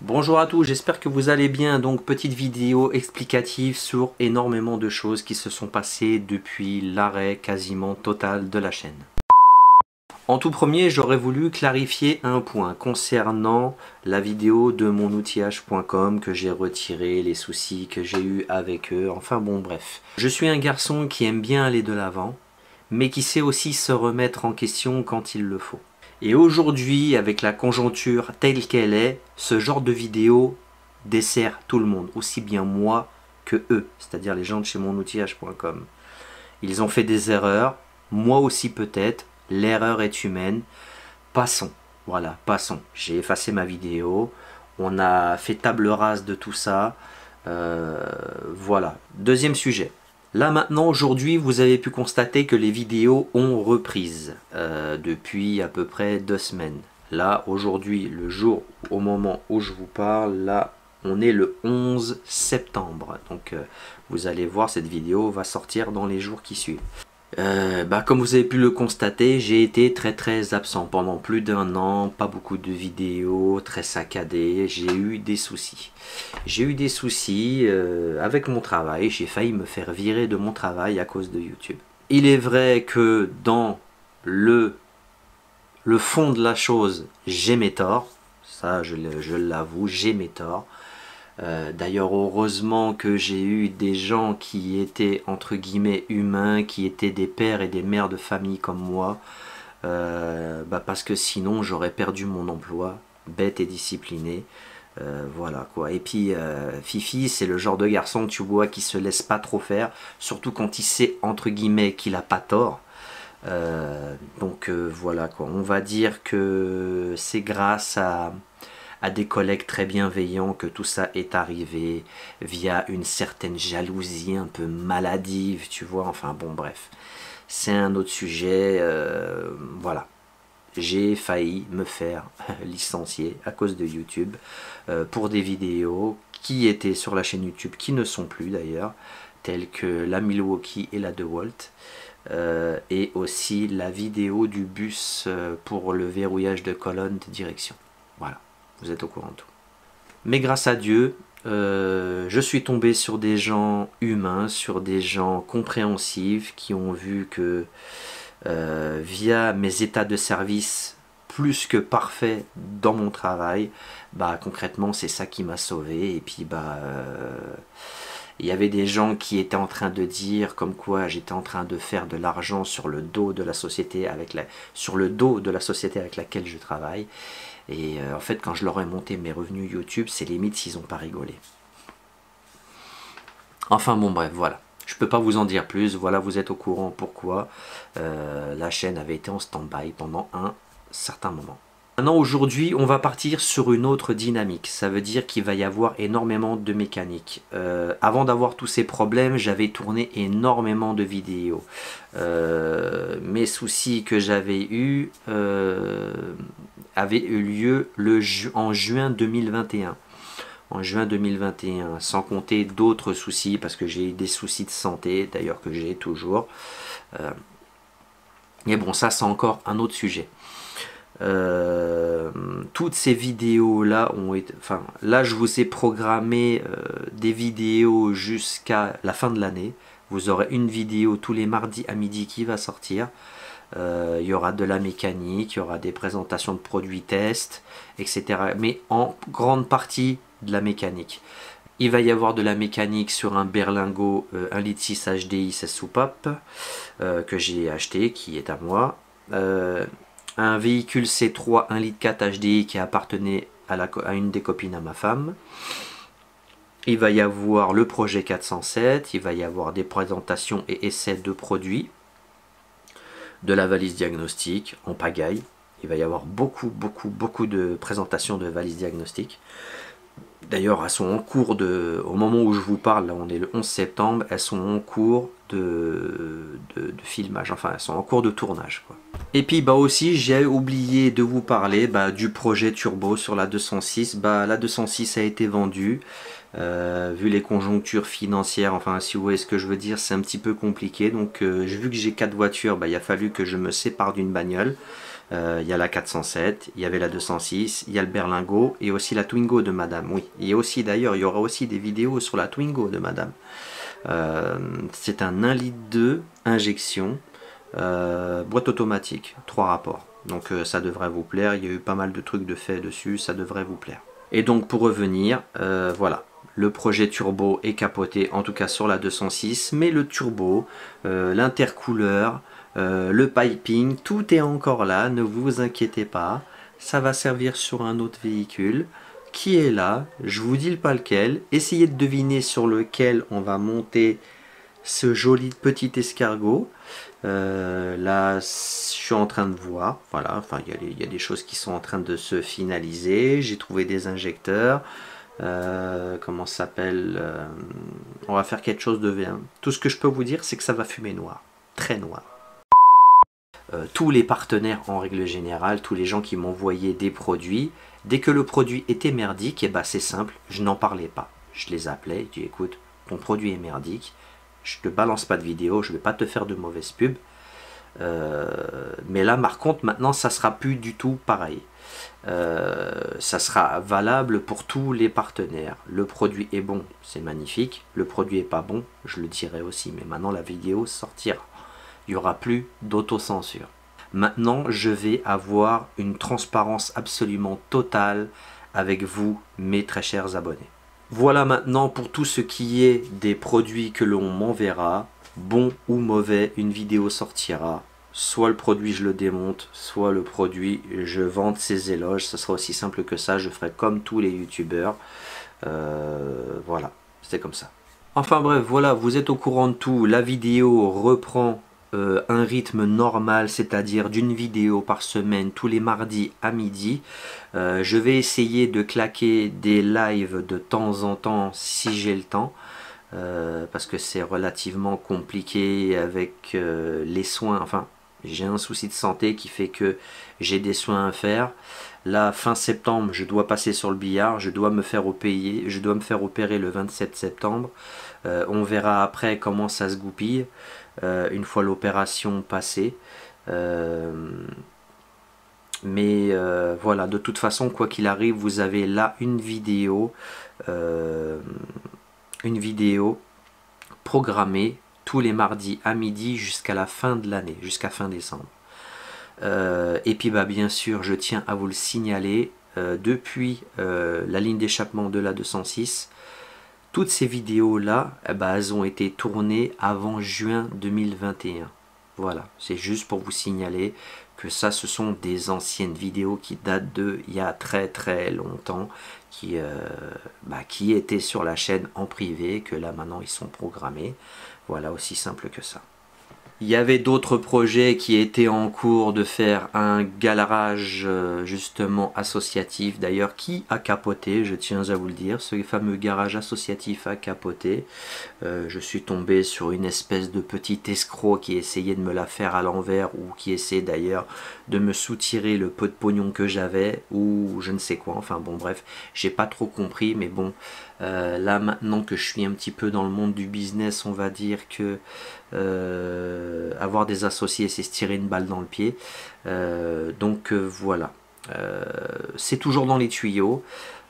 Bonjour à tous, j'espère que vous allez bien. Donc petite vidéo explicative sur énormément de choses qui se sont passées depuis l'arrêt quasiment total de la chaîne. En tout premier, j'aurais voulu clarifier un point concernant la vidéo de monoutillage.com que j'ai retiré, les soucis que j'ai eu avec eux, enfin bon bref. Je suis un garçon qui aime bien aller de l'avant, mais qui sait aussi se remettre en question quand il le faut. Et aujourd'hui, avec la conjoncture telle qu'elle est, ce genre de vidéo dessert tout le monde, aussi bien moi que eux, c'est-à-dire les gens de chez monoutillage.com. Ils ont fait des erreurs, moi aussi peut-être, l'erreur est humaine. Passons, voilà, passons. J'ai effacé ma vidéo, on a fait table rase de tout ça. Voilà, deuxième sujet. Là maintenant, aujourd'hui, vous avez pu constater que les vidéos ont reprise depuis à peu près 2 semaines. Là, aujourd'hui, le jour, au moment où je vous parle, là, on est le 11 septembre. Donc, vous allez voir, cette vidéo va sortir dans les jours qui suivent. Comme vous avez pu le constater, j'ai été très absent pendant plus d'1 an, pas beaucoup de vidéos, très saccadé, j'ai eu des soucis. J'ai eu des soucis avec mon travail, j'ai failli me faire virer de mon travail à cause de YouTube. Il est vrai que dans le fond de la chose, j'ai mes torts, ça je l'avoue, j'ai mes torts. D'ailleurs, heureusement que j'ai eu des gens qui étaient entre guillemets humains, qui étaient des pères et des mères de famille comme moi, parce que sinon j'aurais perdu mon emploi, bête et discipliné. Voilà quoi. Et puis Fifi, c'est le genre de garçon, tu vois, qui se laisse pas trop faire, surtout quand il sait entre guillemets qu'il a pas tort. Voilà quoi. On va dire que c'est grâce à des collègues très bienveillants que tout ça est arrivé, via une certaine jalousie un peu maladive, tu vois, enfin bon bref, c'est un autre sujet, voilà. J'ai failli me faire licencier à cause de YouTube pour des vidéos qui étaient sur la chaîne YouTube, qui ne sont plus d'ailleurs, telles que la Milwaukee et la DeWalt, et aussi la vidéo du bus pour le verrouillage de colonne de direction. Voilà. Vous êtes au courant de tout. Mais grâce à Dieu, je suis tombé sur des gens humains, sur des gens compréhensifs qui ont vu que via mes états de service plus que parfaits dans mon travail, concrètement c'est ça qui m'a sauvé. Et puis il y avait des gens qui étaient en train de dire comme quoi j'étais en train de faire de l'argent sur le dos de la société avec laquelle je travaille. Et en fait, quand je leur ai monté mes revenus YouTube, c'est limite s'ils n'ont pas rigolé. Enfin bon bref, voilà. Je peux pas vous en dire plus. Voilà, vous êtes au courant pourquoi la chaîne avait été en stand-by pendant un certain moment. Maintenant, aujourd'hui, on va partir sur une autre dynamique. Ça veut dire qu'il va y avoir énormément de mécanique. Avant d'avoir tous ces problèmes, j'avais tourné énormément de vidéos. Mes soucis que j'avais eus avaient eu lieu en juin 2021. En juin 2021, sans compter d'autres soucis, parce que j'ai eu des soucis de santé, d'ailleurs que j'ai toujours. Mais bon, ça c'est encore un autre sujet. Toutes ces vidéos là ont été, enfin là je vous ai programmé des vidéos jusqu'à la fin de l'année. Vous aurez une vidéo tous les mardis à midi qui va sortir. Il y aura de la mécanique, il y aura des présentations de produits tests, etc. Mais en grande partie de la mécanique. Il va y avoir de la mécanique sur un berlingot 1,6 litre HDI 16 soupapes que j'ai acheté, qui est à moi. Un véhicule C3 1,4 litre HDI qui appartenait à une des copines à ma femme. Il va y avoir le projet 407, il va y avoir des présentations et essais de produits, de la valise diagnostic en pagaille. Il va y avoir beaucoup de présentations de valises diagnostiques. D'ailleurs, elles sont en cours au moment où je vous parle, là on est le 11 septembre, elles sont en cours de filmage, enfin elles sont en cours de tournage, quoi. Et puis aussi, j'ai oublié de vous parler du projet turbo sur la 206. La 206 a été vendue. Vu les conjonctures financières, enfin si vous voyez ce que je veux dire, c'est un petit peu compliqué. Donc vu que j'ai 4 voitures, il a fallu que je me sépare d'une bagnole. Il y a la 407, il y avait la 206, il y a le berlingot et aussi la Twingo de madame. Oui, et aussi d'ailleurs, il y aura aussi des vidéos sur la Twingo de madame. C'est un 1,2 litre injection, boîte automatique, 3 rapports. Donc ça devrait vous plaire, il y a eu pas mal de trucs de fait dessus, ça devrait vous plaire. Et donc pour revenir, voilà, le projet turbo est capoté, en tout cas sur la 206, mais le turbo, l'intercooleur, le piping, tout est encore là, ne vous inquiétez pas, ça va servir sur un autre véhicule qui est là, je vous dis pas lequel, essayez de deviner sur lequel on va monter ce joli petit escargot. Là je suis en train de voir, voilà, enfin il y a des choses qui sont en train de se finaliser, j'ai trouvé des injecteurs, comment ça s'appelle, on va faire quelque chose de bien. Tout ce que je peux vous dire c'est que ça va fumer noir, très noir. Tous les partenaires en règle générale, tous les gens qui m'envoyaient des produits, dès que le produit était merdique, et bah c'est simple, je n'en parlais pas. Je les appelais, je dis écoute, ton produit est merdique, je te balance pas de vidéo, je vais pas te faire de mauvaise pub. Mais là par contre maintenant ça sera plus du tout pareil. Ça sera valable pour tous les partenaires. Le produit est bon, c'est magnifique. Le produit est pas bon, je le dirai aussi, mais maintenant la vidéo sortira. Il n'y aura plus d'autocensure. Maintenant, je vais avoir une transparence absolument totale avec vous, mes très chers abonnés. Voilà maintenant pour tout ce qui est des produits que l'on m'enverra, bon ou mauvais, une vidéo sortira. Soit le produit je le démonte, soit le produit je vende ses éloges. Ce sera aussi simple que ça, je ferai comme tous les youtubeurs. Voilà, c'est comme ça. Enfin bref, voilà, vous êtes au courant de tout. La vidéo reprend un rythme normal, c'est-à-dire d'une vidéo par semaine tous les mardis à midi. Je vais essayer de claquer des lives de temps en temps si j'ai le temps, parce que c'est relativement compliqué avec les soins. Enfin, j'ai un souci de santé qui fait que j'ai des soins à faire. Là, fin septembre, je dois passer sur le billard, je dois me faire opérer le 27 septembre. On verra après comment ça se goupille. Une fois l'opération passée, mais voilà, de toute façon quoi qu'il arrive vous avez là une vidéo programmée tous les mardis à midi jusqu'à la fin de l'année, jusqu'à fin décembre. Et puis bah bien sûr je tiens à vous le signaler, depuis la ligne d'échappement de la 206, toutes ces vidéos là, elles ont été tournées avant juin 2021. Voilà, c'est juste pour vous signaler que ça, ce sont des anciennes vidéos qui datent de il y a très longtemps, qui étaient sur la chaîne en privé, que là maintenant ils sont programmés. Voilà, aussi simple que ça. Il y avait d'autres projets qui étaient en cours de faire un garage justement associatif, d'ailleurs qui a capoté, je tiens à vous le dire, ce fameux garage associatif a capoté. Je suis tombé sur une espèce de petit escroc qui essayait de me la faire à l'envers, ou qui essayait d'ailleurs de me soutirer le peu de pognon que j'avais, ou je ne sais quoi, enfin bon bref, j'ai pas trop compris, mais bon, là maintenant que je suis un petit peu dans le monde du business, on va dire que avoir des associés c'est se tirer une balle dans le pied, donc voilà, c'est toujours dans les tuyaux,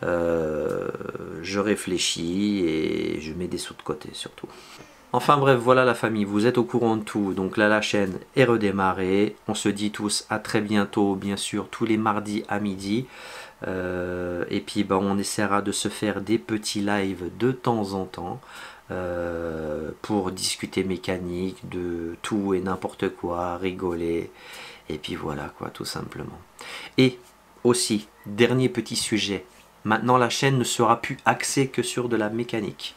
je réfléchis et je mets des sous de côté surtout. Enfin bref, voilà la famille, vous êtes au courant de tout, donc là la chaîne est redémarrée, on se dit tous à très bientôt, bien sûr tous les mardis à midi, et puis on essaiera de se faire des petits lives de temps en temps, pour discuter mécanique, de tout et n'importe quoi, rigoler, et puis voilà quoi, tout simplement. Et aussi, dernier petit sujet, maintenant la chaîne ne sera plus axée que sur de la mécanique.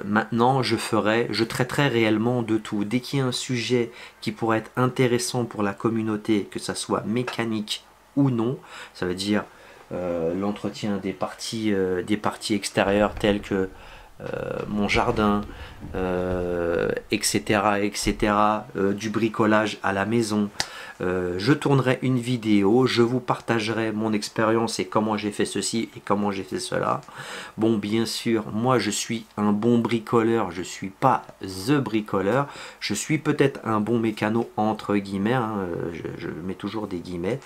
Maintenant je traiterai réellement de tout. Dès qu'il y a un sujet qui pourrait être intéressant pour la communauté, que ça soit mécanique ou non, ça veut dire l'entretien des parties extérieures telles que mon jardin, etc., du bricolage à la maison, Je tournerai une vidéo, je vous partagerai mon expérience et comment j'ai fait ceci et comment j'ai fait cela. Bon, bien sûr, moi je suis un bon bricoleur, je suis pas the bricoleur, je suis peut-être un bon mécano entre guillemets, hein, je mets toujours des guillemets,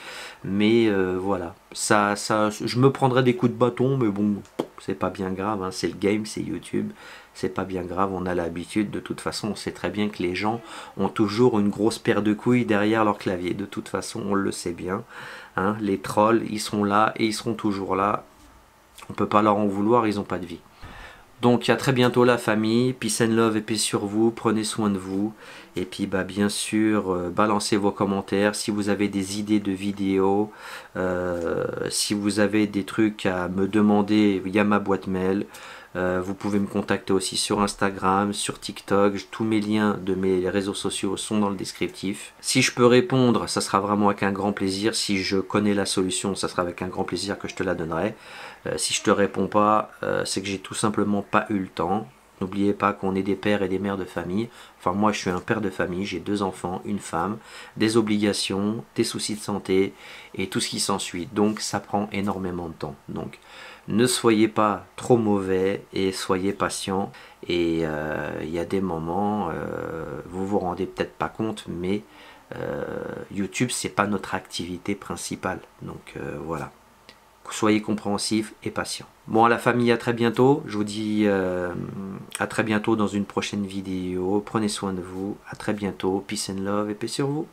mais voilà, je me prendrai des coups de bâton, mais bon, c'est pas bien grave, hein, c'est le game, c'est YouTube, c'est pas bien grave, on a l'habitude, de toute façon on sait très bien que les gens ont toujours une grosse paire de couilles derrière leur clavier, de toute façon on le sait bien, hein, les trolls ils sont là et ils seront toujours là, on peut pas leur en vouloir, ils n'ont pas de vie. Donc à très bientôt la famille, peace and love et paix sur vous, prenez soin de vous. Et puis bah, bien sûr, balancez vos commentaires si vous avez des idées de vidéos, si vous avez des trucs à me demander via ma boîte mail. Vous pouvez me contacter aussi sur Instagram, sur TikTok, tous mes liens de mes réseaux sociaux sont dans le descriptif. Si je peux répondre, ça sera vraiment avec un grand plaisir. Si je connais la solution, ça sera avec un grand plaisir que je te la donnerai. Si je te réponds pas, c'est que j'ai tout simplement pas eu le temps. N'oubliez pas qu'on est des pères et des mères de famille. Enfin moi je suis un père de famille, j'ai 2 enfants, une femme, des obligations, des soucis de santé et tout ce qui s'ensuit. Donc ça prend énormément de temps. Donc ne soyez pas trop mauvais et soyez patient. Et il y a des moments, vous vous rendez peut-être pas compte, mais YouTube c'est pas notre activité principale. Donc voilà. Soyez compréhensifs et patients. Bon, à la famille, à très bientôt. Je vous dis à très bientôt dans une prochaine vidéo. Prenez soin de vous. À très bientôt. Peace and love et paix sur vous.